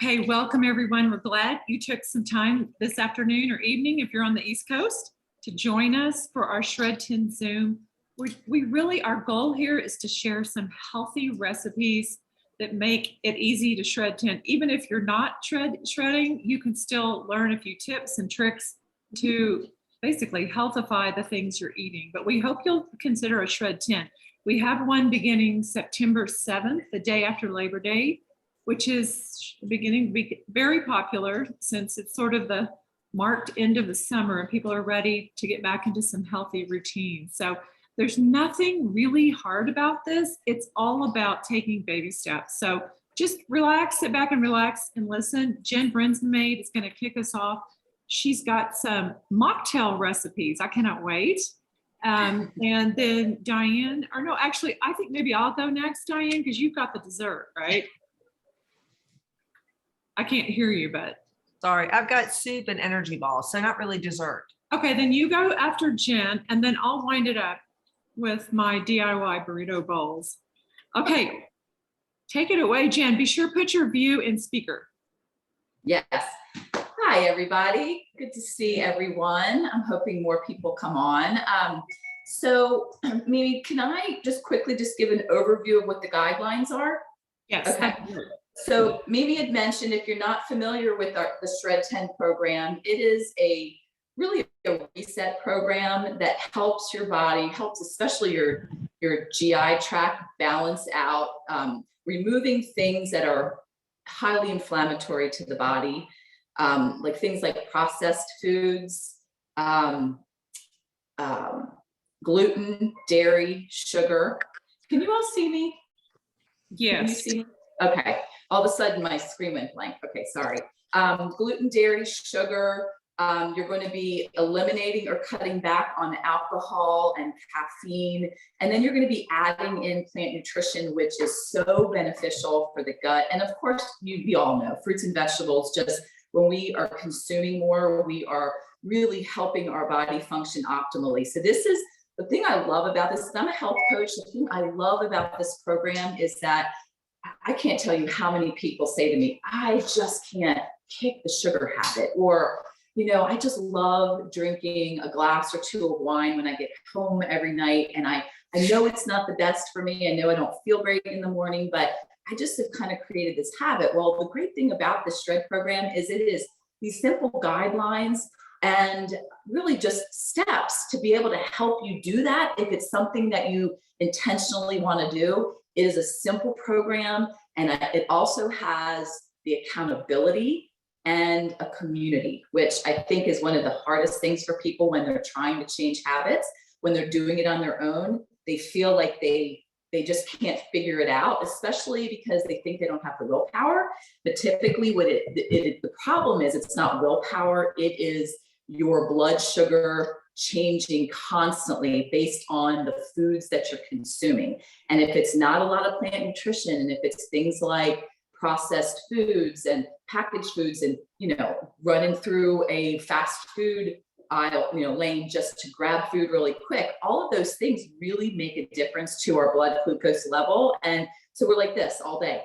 Okay, welcome everyone. We're glad you took some time this afternoon or evening, if you're on the East Coast, to join us for our Shred10 Zoom. Our goal here is to share some healthy recipes that make it easy to shred 10. Even if you're not shredding, you can still learn a few tips and tricks to basically healthify the things you're eating. But we hope you'll consider a Shred 10. We have one beginning September 7th, the day after Labor Day, which is beginning to be very popular since it's sort of the marked end of the summer and people are ready to get back into some healthy routines. So there's nothing really hard about this. It's all about taking baby steps. So just relax, sit back and relax and listen. Jen Brinsmaid is going to kick us off. She's got some mocktail recipes. I cannot wait. And then Diane, or no, actually, I think maybe I'll go next, Diane, because you've got the dessert, right? I can't hear you, but. Sorry, I've got soup and energy balls, so not really dessert. Okay, then you go after Jen, and then I'll wind it up with my DIY burrito bowls. Okay, take it away, Jen. Be sure to put your view in speaker. Yes. Hi, everybody. Good to see everyone. I'm hoping more people come on. So maybe can I just quickly give an overview of what the guidelines are? Yes. Okay. So maybe I'd mention, if you're not familiar with the Shred10 program, it is really a reset program that helps your body, helps especially your GI tract balance out, removing things that are highly inflammatory to the body, like things like processed foods, gluten, dairy, sugar. Can you all see me? Yes. Can you see me? Okay. All of a sudden my screen went blank. Okay, sorry. Gluten, dairy, sugar. You're going to be eliminating or cutting back on alcohol and caffeine. And then you're going to be adding in plant nutrition, which is so beneficial for the gut. And of course, we all know fruits and vegetables, just when we are consuming more, we are really helping our body function optimally. So this is the thing I love about this. I'm a health coach. The thing I love about this program is that I can't tell you how many people say to me, I just can't kick the sugar habit, or, you know, I just love drinking a glass or two of wine when I get home every night. And I know it's not the best for me. I know I don't feel great in the morning, but I just have kind of created this habit. Well, the great thing about the Shred program is it is these simple guidelines and really just steps to be able to help you do that. If it's something that you intentionally want to do, it is a simple program, and it also has the accountability and a community, which I think is one of the hardest things for people when they're trying to change habits. When they're doing it on their own, they feel like they just can't figure it out, especially because they think they don't have the willpower. But typically the problem is it's not willpower, it is your blood sugar changing constantly based on the foods that you're consuming. And if it's not a lot of plant nutrition, and if it's things like processed foods and packaged foods and, you know, running through a fast food aisle, you know, lane just to grab food really quick, all of those things really make a difference to our blood glucose level. And so we're like this all day.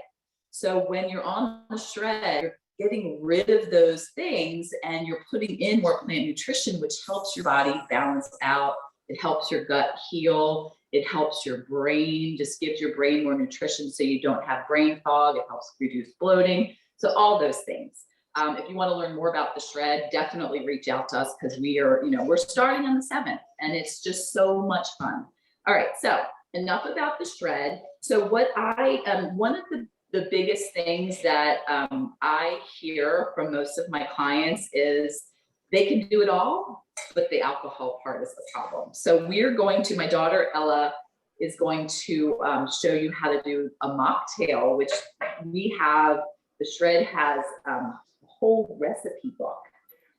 So when you're on the shred, you're getting rid of those things and you're putting in more plant nutrition, which helps your body balance out. It helps your gut heal. It helps your brain, just gives your brain more nutrition so you don't have brain fog. It helps reduce bloating. So all those things. If you want to learn more about the shred, definitely reach out to us, because we're starting on the 7th and it's just so much fun. All right, so enough about the shred. So what one of the biggest things that I hear from most of my clients is they can do it all, but the alcohol part is the problem. So my daughter Ella is going to show you how to do a mocktail, which the Shred has a whole recipe book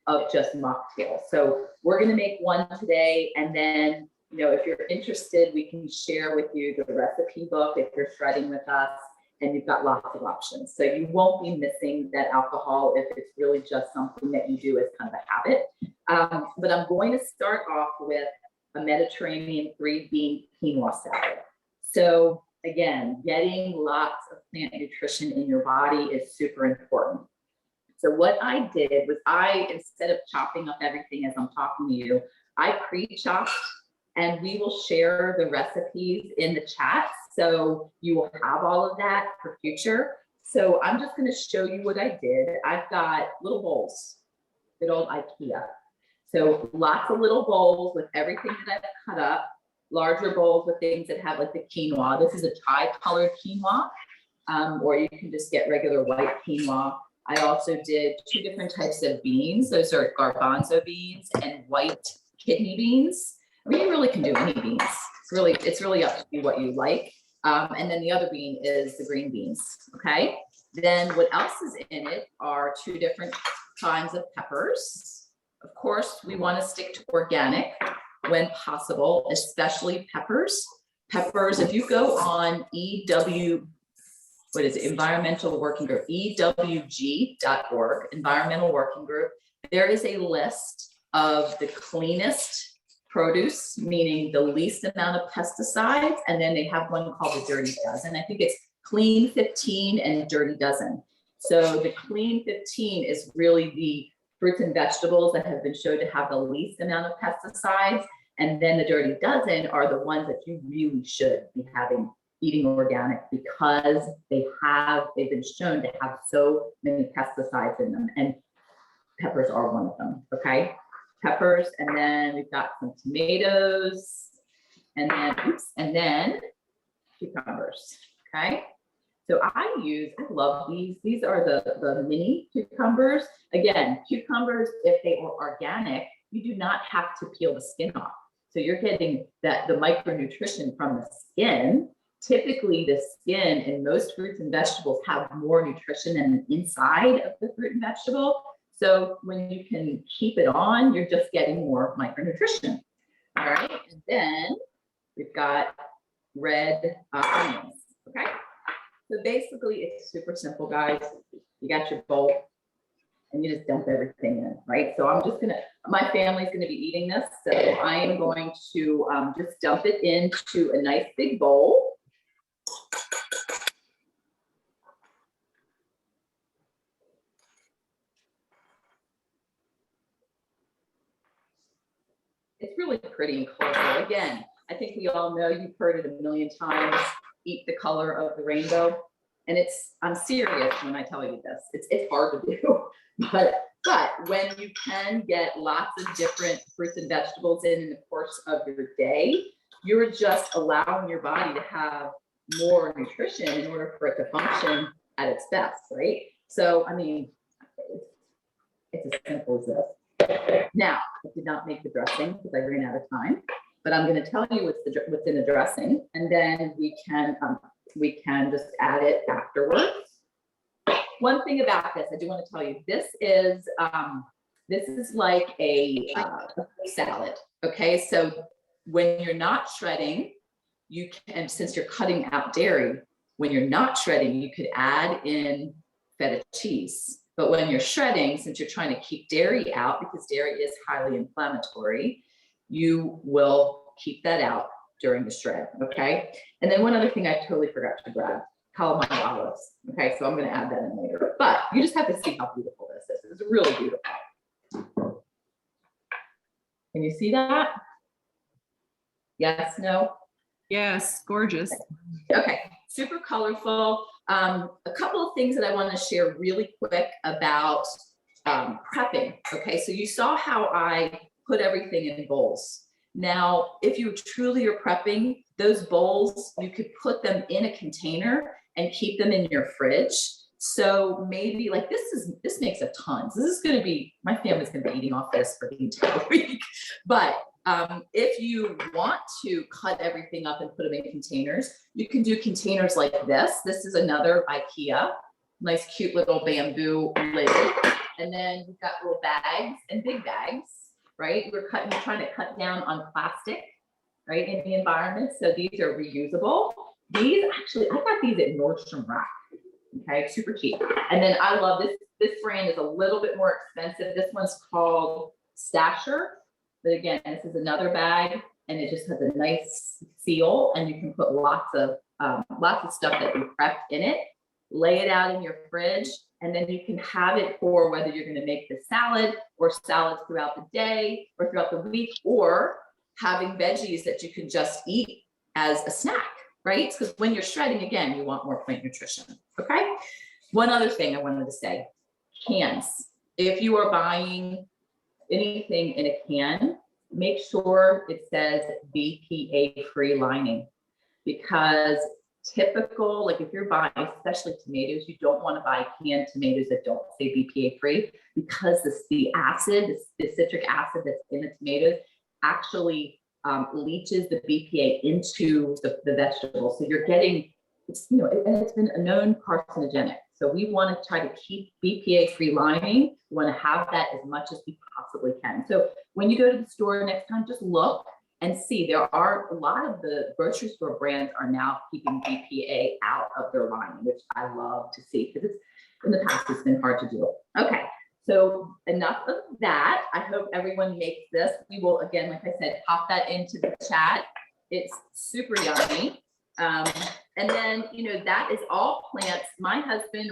of just mocktails. So we're going to make one today, and then, you know, if you're interested, we can share with you the recipe book if you're shredding with us, and you've got lots of options. So you won't be missing that alcohol if it's really just something that you do as kind of a habit. But I'm going to start off with a Mediterranean 3-bean quinoa salad. So again, getting lots of plant nutrition in your body is super important. So what I did was instead of chopping up everything as I'm talking to you, I pre-chopped, and we will share the recipes in the chat. So you will have all of that for future. So I'm just going to show you what I did. I've got little bowls, good old IKEA. So lots of little bowls with everything that I've cut up, larger bowls with things that have like the quinoa. This is a tri-colored quinoa, or you can just get regular white quinoa. I also did 2 different types of beans. Those are garbanzo beans and white kidney beans. I mean, you really can do any beans. It's really up to you what you like. And then the other bean is the green beans, okay? Then what else is in it are 2 different kinds of peppers. Of course, we want to stick to organic when possible, especially peppers. Peppers, if you go on Environmental Working Group, EWG.org, Environmental Working Group, there is a list of the cleanest produce, meaning the least amount of pesticides, and then they have one called the Dirty Dozen. I think it's Clean 15 and Dirty Dozen. So the Clean 15 is really the fruits and vegetables that have been shown to have the least amount of pesticides, and then the Dirty Dozen are the ones that you really should be eating organic, because they've been shown to have so many pesticides in them, and peppers are one of them. Okay, peppers, and then we've got some tomatoes, and then cucumbers. Okay, so I love these. These are the mini cucumbers. Again, cucumbers, if they are organic, you do not have to peel the skin off. So you're getting the micronutrition from the skin. Typically, the skin in most fruits and vegetables have more nutrition than the inside of the fruit and vegetable. So when you can keep it on, you're just getting more micronutrition. All right, and then we've got red onions. Okay, so basically it's super simple, guys. You got your bowl, and you just dump everything in, right? So my family's gonna be eating this, so I am going to just dump it into a nice big bowl. It's really pretty and colorful. Again, I think we all know, you've heard it a million times, eat the color of the rainbow. And I'm serious when I tell you this. It's hard to do, but when you can get lots of different fruits and vegetables in the course of your day, you're just allowing your body to have more nutrition in order for it to function at its best, right? So, I mean, it's as simple as this. Now, I did not make the dressing because I ran out of time, but I'm going to tell you what's in the dressing, and then we can just add it afterwards. One thing about this, I do want to tell you, this is like a salad. Okay, so when you're not shredding, you can, since you're cutting out dairy, when you're not shredding, you could add in feta cheese. But when you're shredding, since you're trying to keep dairy out, because dairy is highly inflammatory, you will keep that out during the shred, okay? And then one other thing I totally forgot to grab, calamari olives. Okay, so I'm gonna add that in later. But you just have to see how beautiful this is. It's really beautiful. Can you see that? Yes, no? Yes, gorgeous. Okay, super colorful. A couple of things that I want to share really quick about prepping. Okay, so you saw how I put everything in bowls. Now, if you truly are prepping, those bowls, you could put them in a container and keep them in your fridge. So maybe like this makes a ton. So this is going to be, my family's going to be eating off this for the entire week. But if you want to cut everything up and put them in containers, you can do containers like this. This is another IKEA, nice cute little bamboo lid. And then we've got little bags and big bags, right? We're trying to cut down on plastic, right, in the environment. So these are reusable. These actually, I got these at Nordstrom Rack. Okay, super cheap. And then I love this. This brand is a little bit more expensive. This one's called Slusher. But again, this is another bag and it just has a nice seal, and you can put lots of stuff that you prepped in it. Lay it out in your fridge, and then you can have it for whether you're going to make the salad or salads throughout the day or throughout the week, or having veggies that you can just eat as a snack, right? Because when you're shredding, again, you want more plant nutrition. Okay. One other thing I wanted to say, cans. If you are buying anything in a can, make sure it says BPA-free lining, because typical, like if you're buying, especially tomatoes, you don't want to buy canned tomatoes that don't say BPA free, because the acid, the citric acid that's in the tomatoes actually leaches the BPA into the vegetable. So you're getting, it's, you know, and it's been a known carcinogenic. So we want to try to keep BPA free lining. We want to have that as much as we possibly can. So when you go to the store next time, just look and see. There are a lot of the grocery store brands are now keeping BPA out of their lining, which I love to see, because it's, in the past it's been hard to do. Okay, so enough of that. I hope everyone makes this. We will, again, like I said, pop that into the chat. It's super yummy. And then, you know, that is all plants. My husband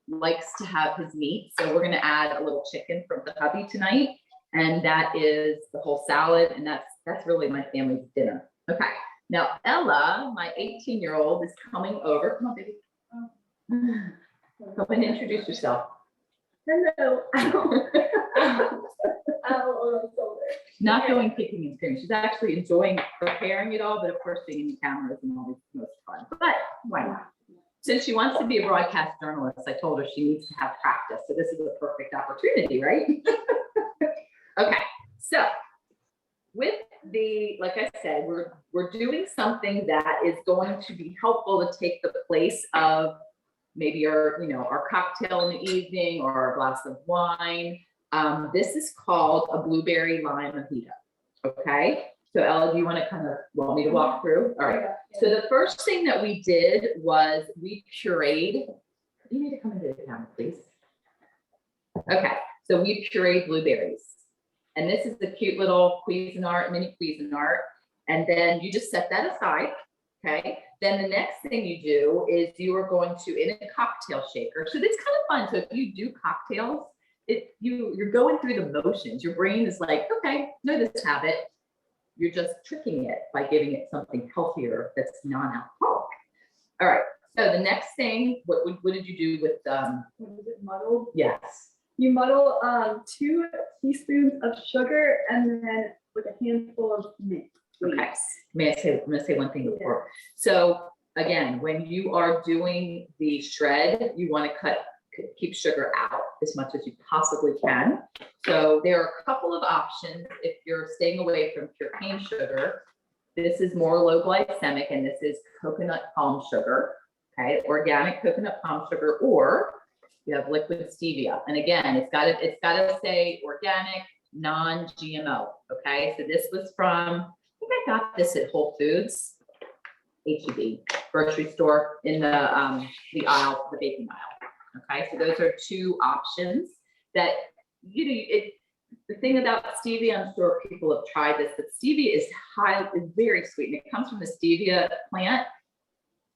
likes to have his meat, so we're going to add a little chicken from the hubby tonight, and that is the whole salad, and that's really my family's dinner. Okay, now Ella, my 18-year-old, is coming over. Come on, baby. Come and introduce yourself. Hello. Not going kicking and screaming. She's actually enjoying preparing it all, but of course being in the camera isn't always the most fun. But why not? Since she wants to be a broadcast journalist, I told her she needs to have practice. So this is a perfect opportunity, right? Okay, so with the, like I said, we're doing something that is going to be helpful to take the place of maybe our cocktail in the evening or our glass of wine. This is called a blueberry lime mojito. Okay, so Ella, do you want me to walk through? All right. So the first thing that we did was we pureed. You need to come into the camera, please. Okay, so we pureed blueberries, and this is the cute little Cuisinart, mini Cuisinart, and then you just set that aside. Okay, then the next thing you do is you are going to, in a cocktail shaker. So it's kind of fun. So if you do cocktails, you're going through the motions. Your brain is like, okay, know this habit. You're just tricking it by giving it something healthier that's non-alcoholic. All right. So the next thing, what did you do with What is it, muddled? Yes. You muddle 2 teaspoons of sugar and then with a handful of mint. Okay. I'm gonna say one thing before. So again, when you are doing the shred, you want to keep sugar out as much as you possibly can. So there are a couple of options if you're staying away from pure cane sugar. This is more low glycemic, and this is coconut palm sugar. Okay, organic coconut palm sugar, or you have liquid stevia. And again, it's gotta say organic, non-GMO. Okay, so this was from, I think I got this at Whole Foods, HEB, grocery store, in the aisle, the baking aisle. Okay, so those are 2 options that, the thing about stevia, I'm sure people have tried this, but stevia is very sweet, and it comes from the stevia plant.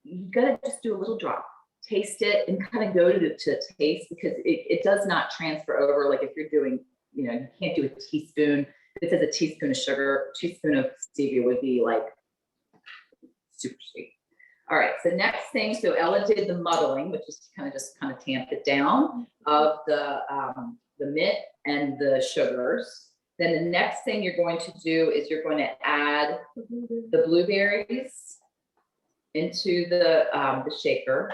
You gotta just do a little drop, taste it, and kind of go to taste, because it does not transfer over. Like if you're doing, you can't do a teaspoon. If it says a teaspoon of sugar, teaspoon of stevia would be like super sweet. All right, so next thing, so Ella did the muddling, which is kind of tamp it down of the mint and the sugars. Then the next thing you're going to do is you're going to add the blueberries into the shaker.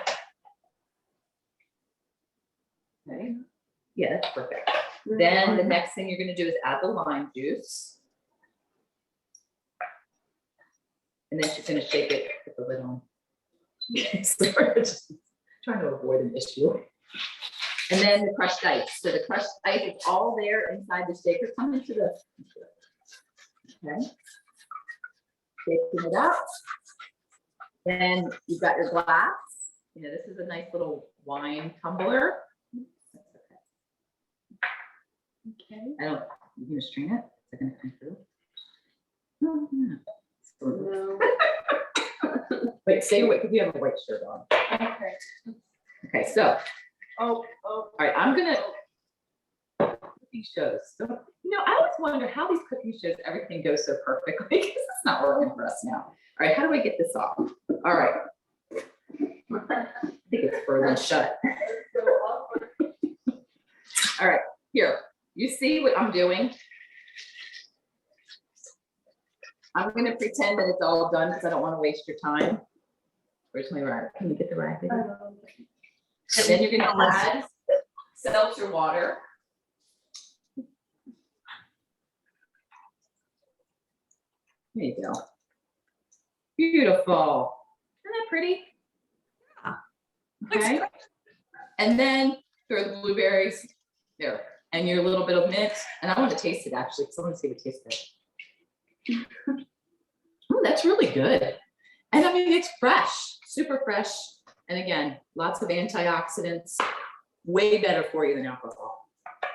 Okay, yeah, that's perfect. Then the next thing you're going to do is add the lime juice. And then she's going to shake it with the lid on. Sorry, just trying to avoid an issue. And then the crushed ice. So the crushed ice is all there inside the shaker. Come into the, okay. Shaking it up. Then you've got your glass. This is a nice little wine tumbler. Okay. You gonna strain it? Is it gonna come through? Oh, yeah. No. Wait, stay away because you have a white shirt on. Okay. Okay, so, Oh. all right, I'm gonna cookie shows. So, I always wonder how these cookie shows, everything goes so perfectly because it's not working for us now. All right, how do I get this off? All right. I think it's further shut. All right, here. You see what I'm doing? I'm gonna pretend that it's all done because I don't want to waste your time. Where's my rag? Can you get the rag? Baby? Then you're gonna add seltzer water. There you go. Beautiful. Isn't that pretty? Okay. And then throw the blueberries there and your little bit of mint. And I want to taste it actually, because I want to see what it tastes like. Oh, that's really good. And I mean, it's fresh, super fresh. And again, lots of antioxidants, way better for you than alcohol.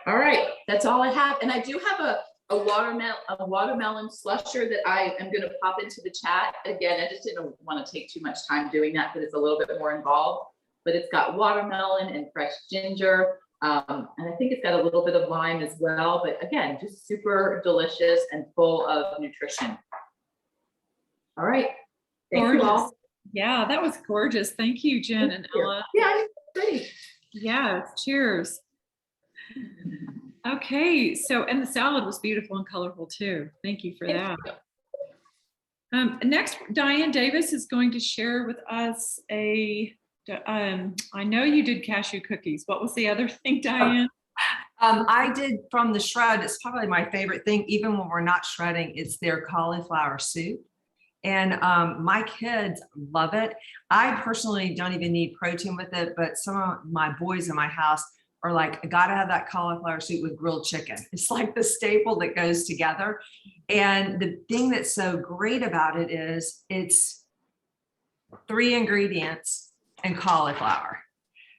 All right, that's all I have. And I do have a watermelon slusher that I am going to pop into the chat. Again, I just didn't want to take too much time doing that because it's a little bit more involved. But it's got watermelon and fresh ginger. And I think it's got a little bit of lime as well. But again, just super delicious and full of nutrition. All right. Thank you all. Yeah, that was gorgeous. Thank you, Jen and Ella. Yeah, pretty. Yes, cheers. Okay, so, and the salad was beautiful and colorful too. Thank you for that. Next, Diane Davis is going to share with us I know you did cashew cookies. What was the other thing, Diane? I did from the shred. It's probably my favorite thing, even when we're not shredding, it's their cauliflower soup. And my kids love it. I personally don't even need protein with it, but some of my boys in my house are like, I gotta have that cauliflower soup with grilled chicken. It's like the staple that goes together. And the thing that's so great about it is it's 3 ingredients and cauliflower.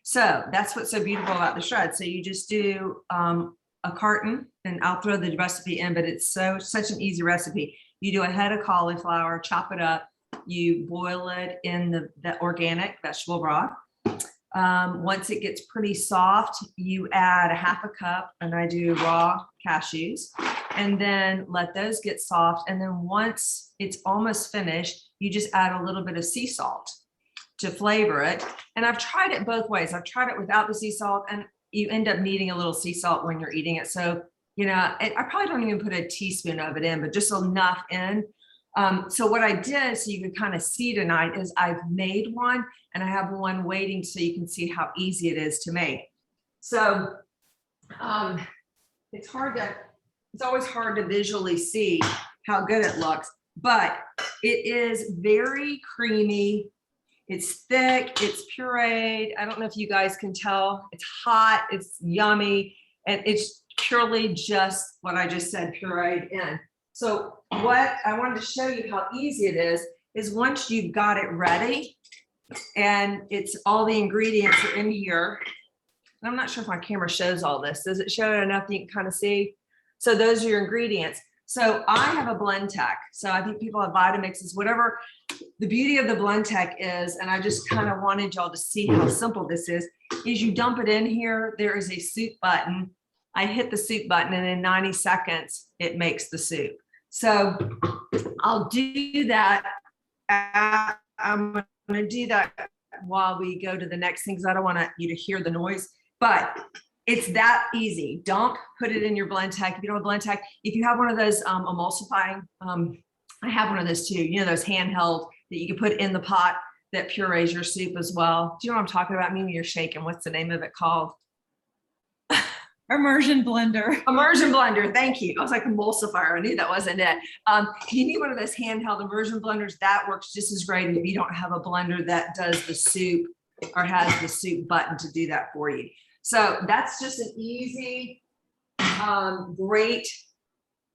So that's what's so beautiful about the shred. So you just do a carton, and I'll throw the recipe in, but it's such an easy recipe. You do a head of cauliflower, chop it up, you boil it in the organic vegetable broth. Once it gets pretty soft, you add a 1/2 cup, and I do raw cashews, and then let those get soft. And then once it's almost finished, you just add a little bit of sea salt to flavor it. And I've tried it both ways. I've tried it without the sea salt, and you end up needing a little sea salt when you're eating it. So, I probably don't even put a teaspoon of it in, but just enough in. So what I did, so you can kind of see tonight, is I've made one, and I have one waiting so you can see how easy it is to make. So it's always hard to visually see how good it looks, but it is very creamy. It's thick, it's pureed. I don't know if you guys can tell. It's hot, it's yummy, and it's purely just what I just said, pureed in. So what I wanted to show you how easy it is once you've got it ready and it's all the ingredients are in here. And I'm not sure if my camera shows all this. Does it show it enough that you can kind of see? So those are your ingredients. So I have a blend tech. So I think people have Vitamixes, whatever the beauty of the blend tech is, and I just kind of wanted y'all to see how simple this is you dump it in here. There is a soup button. I hit the soup button, and in 90 seconds, it makes the soup. So I'll do that. I'm going to do that while we go to the next thing, because I don't want you to hear the noise, but it's that easy. Dump, put it in your blend tech. If you don't have a blend tech, if you have one of those emulsifying, I have one of those too, those handheld that you can put in the pot that purees your soup as well. Do you know what I'm talking about? Maybe you're shaking. What's the name of it called? Immersion blender. Immersion blender. Thank you. I was like emulsifier. I knew that wasn't it. You need one of those handheld immersion blenders. That works just as great if you don't have a blender that does the soup or has the soup button to do that for you. So that's just an easy, great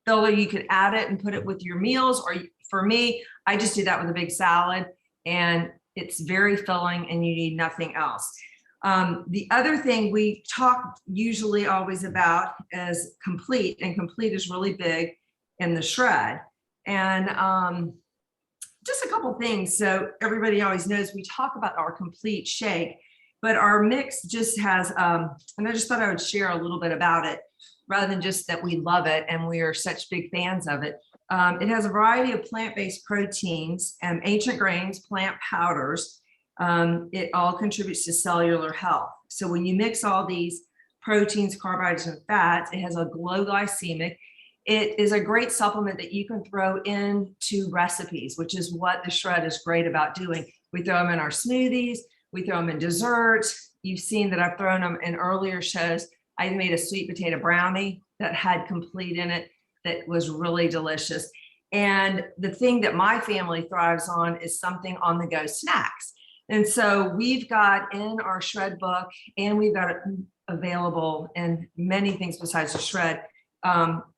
filler. You could add it and put it with your meals, or for me, I just do that with a big salad, and it's very filling and you need nothing else. The other thing we talk usually always about is complete, and complete is really big in the shred. And just a couple things. So everybody always knows we talk about our complete shake, but our mix just has, and I just thought I would share a little bit about it rather than just that we love it and we are such big fans of it. It has a variety of plant-based proteins and ancient grains, plant powders. It all contributes to cellular health. So when you mix all these proteins, carbohydrates, and fats, it has a low glycemic. It is a great supplement that you can throw into recipes, which is what the Shred is great about doing. We throw them in our smoothies, we throw them in desserts. You've seen that I've thrown them in earlier shows. I made a sweet potato brownie that had complete in it that was really delicious. And the thing that my family thrives on is something on the go snacks. And so we've got in our Shred book, and we've got it available in many things besides the Shred,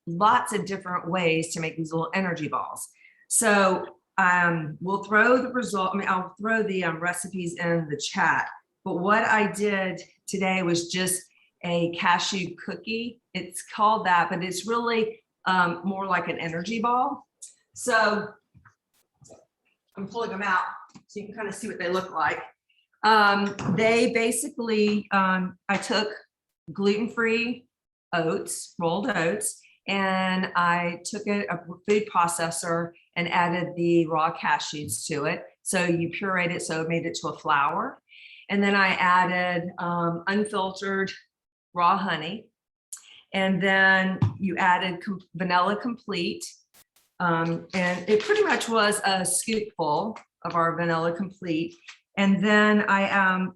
lots of different ways to make these little energy balls. So we'll throw the result, I'll throw the recipes in the chat, but what I did today was just a cashew cookie. It's called that, but it's really more like an energy ball. So I'm pulling them out so you can kind of see what they look like. They basically, I took gluten-free oats, rolled oats, and I took a food processor and added the raw cashews to it. So you pureed it, so it made it to a flour. And then I added unfiltered raw honey. And then you added vanilla complete. And it pretty much was a scoopful of our vanilla complete. And then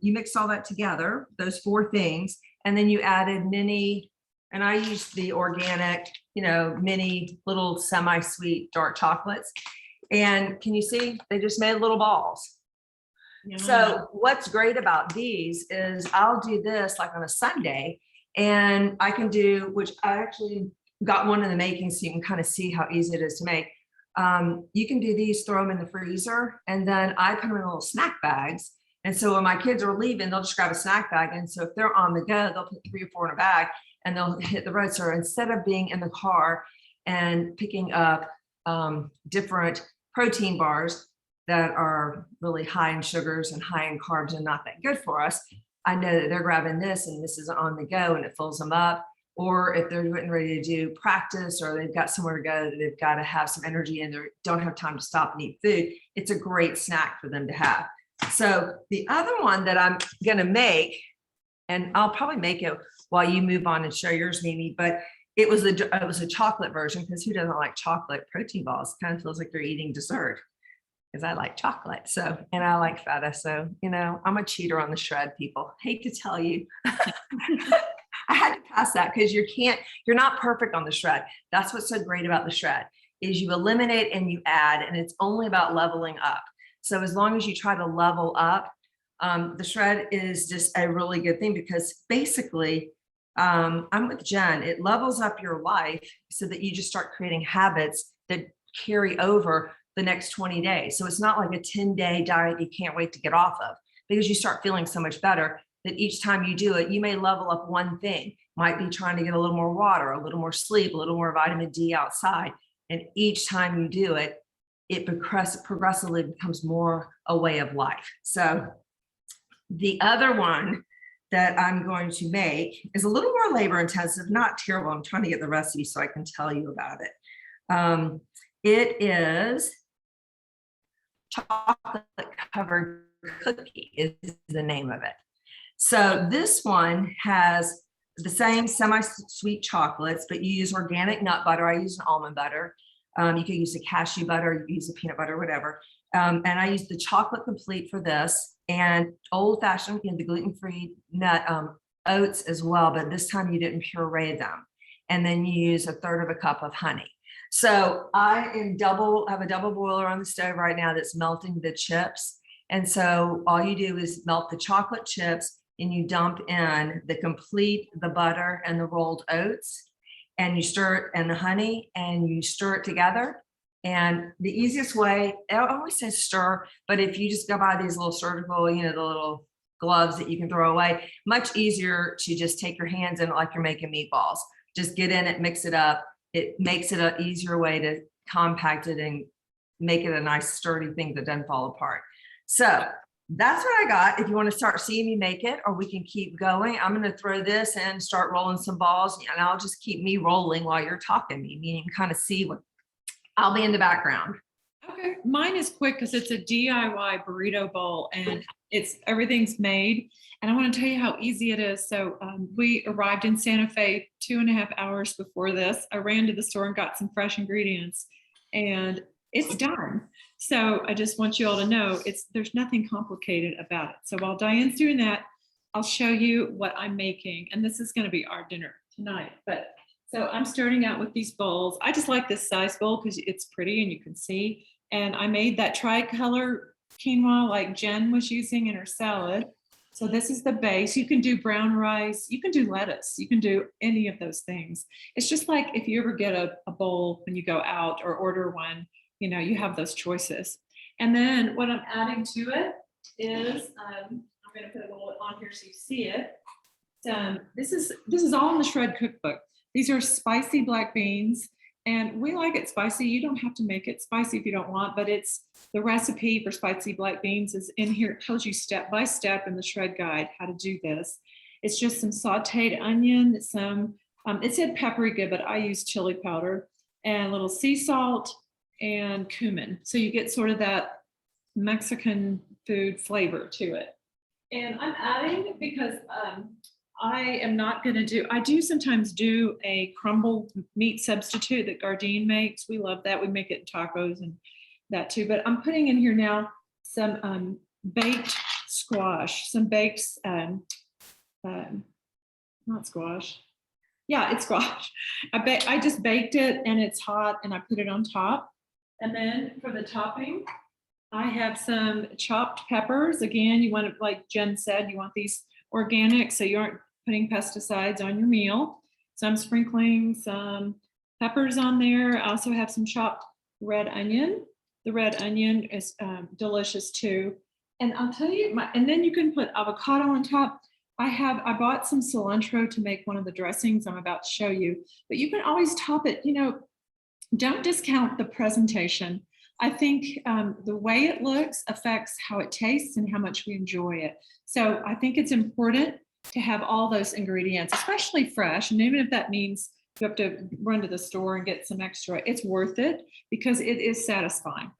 you mix all that together, those four things. And then you added mini, and I used the organic, mini little semi-sweet dark chocolates. And can you see, they just made little balls. Yeah. So what's great about these is I'll do this like on a Sunday, and I can do, which I actually got one in the making so you can kind of see how easy it is to make. You can do these, throw them in the freezer, and then I put them in little snack bags. And so when my kids are leaving, they'll just grab a snack bag. And so if they're on the go, they'll put 3 or 4 in a bag and they'll hit the road. So instead of being in the car and picking up different protein bars that are really high in sugars and high in carbs and not that good for us, I know that they're grabbing this and this is on the go and it fills them up. Or if they're getting ready to do practice or they've got somewhere to go, they've got to have some energy and they don't have time to stop and eat food, it's a great snack for them to have. So the other one that I'm going to make, and I'll probably make it while you move on and show yours, Mimi, but it was a chocolate version, because who doesn't like chocolate protein balls? Kind of feels like they're eating dessert, because I like chocolate. So, and I like feta. So, I'm a cheater on the Shred, people. Hate to tell you. I had to pass that because you're not perfect on the Shred. That's what's so great about the Shred is you eliminate and you add, and it's only about leveling up. So as long as you try to level up, the Shred is just a really good thing, because basically, I'm with Jen, it levels up your life so that you just start creating habits that carry over the next 20 days. So it's not like a 10-day diet you can't wait to get off of, because you start feeling so much better that each time you do it, you may level up one thing. Might be trying to get a little more water, a little more sleep, a little more vitamin D outside. And each time you do it, it progressively becomes more a way of life. So the other one that I'm going to make is a little more labor intensive, not terrible. I'm trying to get the recipe so I can tell you about it. It is chocolate covered cookie is the name of it. So this one has the same semi-sweet chocolates, but you use organic nut butter. I use an almond butter. You can use a cashew butter, you can use a peanut butter, whatever. And I use the chocolate complete for this, and old fashioned, the gluten-free nut oats as well, but this time you didn't puree them. And then you use 1/3 of a cup of honey. So I have a double boiler on the stove right now that's melting the chips. And so all you do is melt the chocolate chips and you dump in the complete, the butter and the rolled oats, and you stir it, and the honey, and you stir it together. And the easiest way, I always say stir, but if you just go buy these little surgical, the little gloves that you can throw away, much easier to just take your hands in it like you're making meatballs. Just get in it, mix it up. It makes it an easier way to compact it and make it a nice sturdy thing that doesn't fall apart. So that's what I got. If you want to start seeing me make it, or we can keep going, I'm going to throw this and start rolling some balls, and I'll just keep me rolling while you're talking to me. You can kind of see what I'll be in the background. Okay, mine is quick because it's a DIY burrito bowl and everything's made. And I want to tell you how easy it is. So we arrived in Santa Fe 2.5 hours before this. I ran to the store and got some fresh ingredients, and it's done. So I just want you all to know there's nothing complicated about it. So while Diane's doing that, I'll show you what I'm making. And this is going to be our dinner tonight. So I'm starting out with these bowls. I just like this size bowl because it's pretty and you can see. And I made that tricolor quinoa like Jen was using in her salad. So this is the base. You can do brown rice. You can do lettuce. You can do any of those things. It's just like if you ever get a bowl when you go out or order one, you have those choices. And then what I'm adding to it is, I'm going to put a little on here so you see it. This is all in the Shred cookbook. These are spicy black beans, and we like it spicy. You don't have to make it spicy if you don't want, but the recipe for spicy black beans is in here. It tells you step by step in the Shred guide how to do this. It's just some sauteed onion, it said paprika, but I use chili powder, and a little sea salt and cumin. So you get sort of that Mexican food flavor to it. And I'm adding because I am not going to I do sometimes do a crumbled meat substitute that Gardein makes. We love that. We make it in tacos and that too. But I'm putting in here now some baked squash, some baked, not squash. Yeah, it's squash. I just baked it and it's hot and I put it on top. And then for the topping, I have some chopped peppers. Again, you want to, like Jen said, you want these organic so you aren't putting pesticides on your meal. So I'm sprinkling some peppers on there. I also have some chopped red onion. The red onion is delicious too. And I'll tell you, and then you can put avocado on top. I bought some cilantro to make one of the dressings I'm about to show you, but you can always top it. Don't discount the presentation. I think the way it looks affects how it tastes and how much we enjoy it. So I think it's important to have all those ingredients, especially fresh. And even if that means you have to run to the store and get some extra, it's worth it because it is satisfying.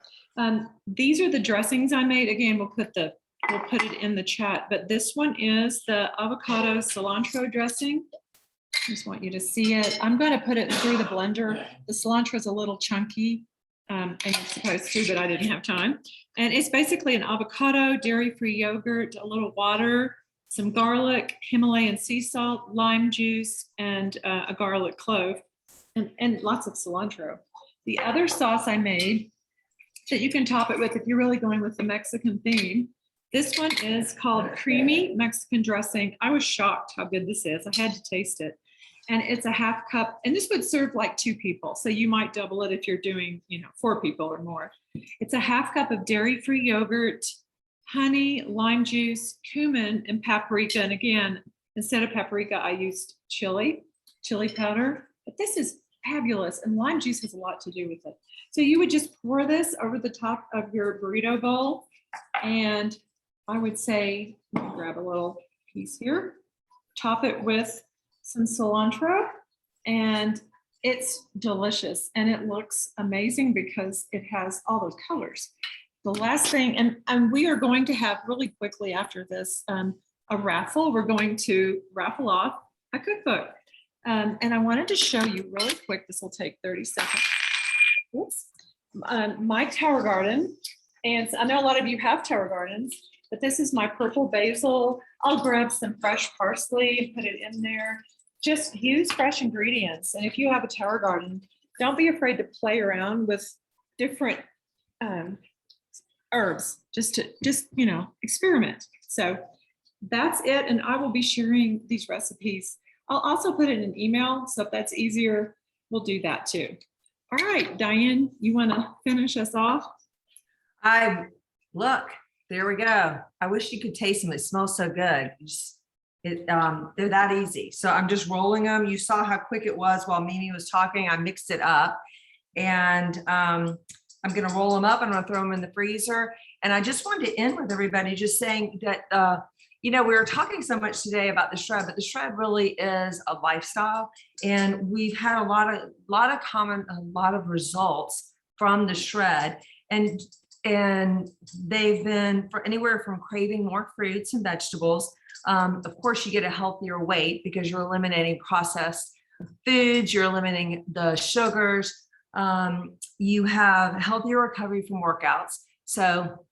These are the dressings I made. Again, we'll put it in the chat, but this one is the avocado cilantro dressing. I just want you to see it. I'm going to put it through the blender. The cilantro is a little chunky, and you're supposed to, but I didn't have time. And it's basically an avocado, dairy-free yogurt, a little water, some garlic, Himalayan sea salt, lime juice, and a garlic clove, and lots of cilantro. The other sauce I made that you can top it with if you're really going with the Mexican theme, this one is called creamy Mexican dressing. I was shocked how good this is. I had to taste it. And it's a half cup, and this would serve like 2 people. So you might double it if you're doing, 4 people or more. It's a half cup of dairy-free yogurt, honey, lime juice, cumin, and paprika. And again, instead of paprika, I used chili powder. But this is fabulous, and lime juice has a lot to do with it. So you would just pour this over the top of your burrito bowl, and I would say, let me grab a little piece here, top it with some cilantro, and it's delicious and it looks amazing because it has all those colors. The last thing, and we are going to have really quickly after this a raffle. We're going to raffle off a cookbook, and I wanted to show you really quick. This will take 30 seconds. Oops. My tower garden, and I know a lot of you have tower gardens, but this is my purple basil. I'll grab some fresh parsley and put it in there. Just use fresh ingredients. And if you have a tower garden, don't be afraid to play around with different herbs, just experiment. So that's it. And I will be sharing these recipes. I'll also put it in an email. So if that's easier, we'll do that too. All right, Diane, you want to finish us off? Look, there we go. I wish you could taste them. It smells so good. They're that easy. So I'm just rolling them. You saw how quick it was while Mimi was talking. I mixed it up. And I'm going to roll them up. I'm going to throw them in the freezer. And I just wanted to end with everybody just saying that, we were talking so much today about the shred, but the shred really is a lifestyle. And we've had a lot of results from the shred. And they've been for anywhere from craving more fruits and vegetables. Of course, you get a healthier weight because you're eliminating processed foods, you're eliminating the sugars. You have healthier recovery from workouts. So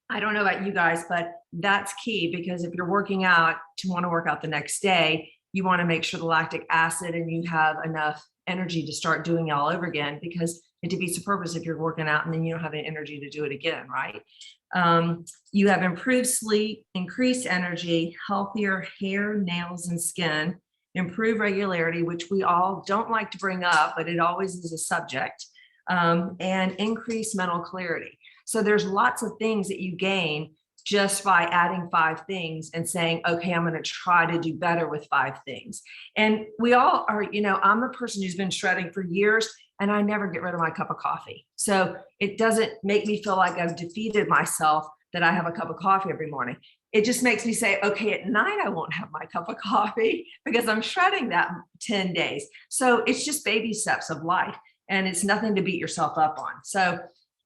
I don't know about you guys, but that's key, because if you're working out to want to work out the next day, you want to make sure the lactic acid and you have enough energy to start doing it all over again, because it defeats the purpose if you're working out and then you don't have the energy to do it again, right? You have improved sleep, increased energy, healthier hair, nails, and skin, improved regularity, which we all don't like to bring up, but it always is a subject, and increased mental clarity. So there's lots of things that you gain just by adding 5 things and saying, okay, I'm going to try to do better with 5 things. And we all are, I'm a person who's been shredding for years and I never get rid of my cup of coffee. So it doesn't make me feel like I've defeated myself that I have a cup of coffee every morning. It just makes me say, okay, at night, I won't have my cup of coffee because I'm shredding that 10 days. So it's just baby steps of life, and it's nothing to beat yourself up on. So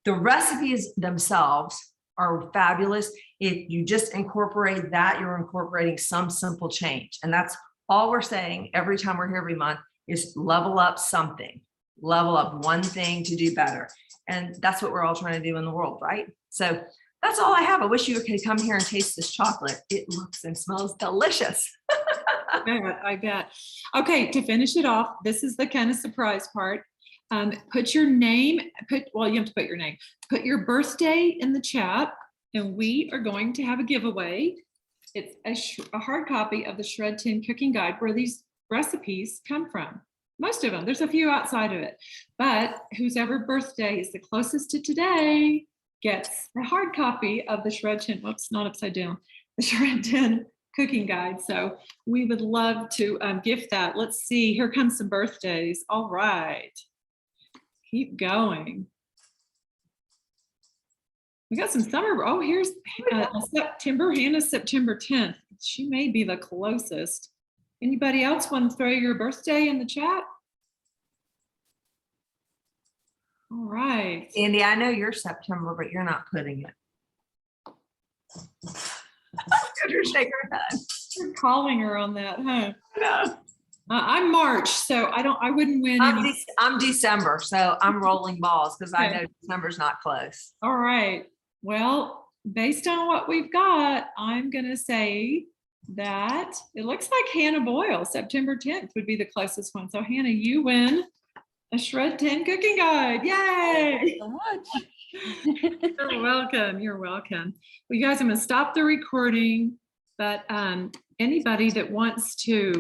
the recipes themselves are fabulous. If you just incorporate that, you're incorporating some simple change. And that's all we're saying every time we're here every month is level up something, level up one thing to do better. And that's what we're all trying to do in the world, right? So that's all I have. I wish you could come here and taste this chocolate. It looks and smells delicious. I bet. Okay, to finish it off, this is the kind of surprise part. Put your name, you have to put your name, put your birthday in the chat, and we are going to have a giveaway. It's a hard copy of the Shred10 Cooking Guide, where these recipes come from. Most of them, there's a few outside of it, but whosever birthday is the closest to today gets a hard copy of the Shred10, whoops, not upside down, the Shred10 Cooking Guide. So we would love to gift that. Let's see, here comes some birthdays. All right. Keep going. We got some summer. Oh, here's September. Hannah's September 10th. She may be the closest. Anybody else want to throw your birthday in the chat? All right. Andy, I know you're September, but you're not putting it. You're shaking her head. You're calling her on that, huh? No. I'm March, so I wouldn't win. I'm December, so I'm rolling balls because I Okay. know December's not close. All right. Well, based on what we've got, I'm going to say that it looks like Hannah Boyle, September 10th would be the closest one. So Hannah, you win a Shred10 Cooking Guide. Yay! So much. You're welcome. You're welcome. Well, you guys, I'm going to stop the recording, but anybody that wants to